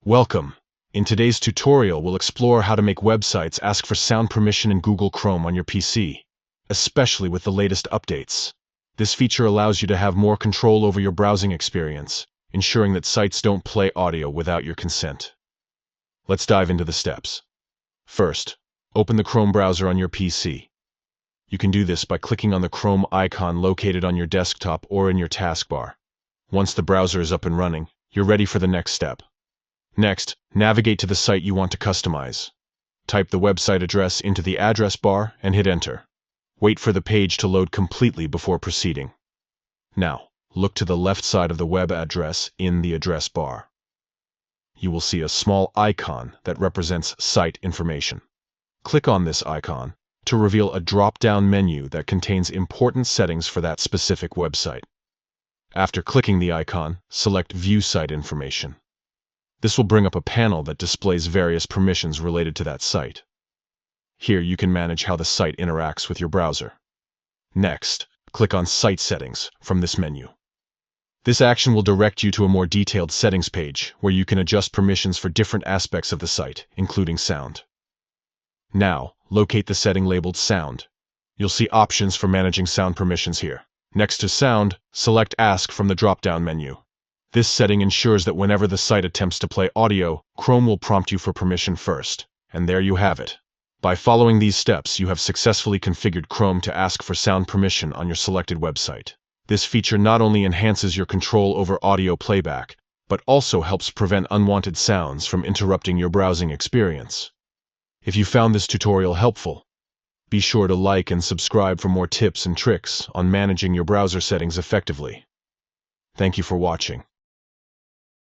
Welcome. In today's tutorial, we'll explore how to make websites ask for sound permission in Google Chrome on your PC, especially with the latest updates. This feature allows you to have more control over your browsing experience, ensuring that sites don't play audio without your consent. Let's dive into the steps. First, open the Chrome browser on your PC. You can do this by clicking on the Chrome icon located on your desktop or in your taskbar. Once the browser is up and running, you're ready for the next step. Next, navigate to the site you want to customize. Type the website address into the address bar and hit enter. Wait for the page to load completely before proceeding. Now, look to the left side of the web address in the address bar. You will see a small icon that represents site information. Click on this icon to reveal a drop-down menu that contains important settings for that specific website. After clicking the icon, select View Site Information. This will bring up a panel that displays various permissions related to that site. Here you can manage how the site interacts with your browser. Next, click on Site Settings from this menu. This action will direct you to a more detailed settings page where you can adjust permissions for different aspects of the site, including sound. Now, locate the setting labeled Sound. You'll see options for managing sound permissions here. Next to Sound, select Ask from the drop-down menu. This setting ensures that whenever the site attempts to play audio, Chrome will prompt you for permission first. And there you have it. By following these steps, you have successfully configured Chrome to ask for sound permission on your selected website. This feature not only enhances your control over audio playback, but also helps prevent unwanted sounds from interrupting your browsing experience. If you found this tutorial helpful, be sure to like and subscribe for more tips and tricks on managing your browser settings effectively. Thank you for watching.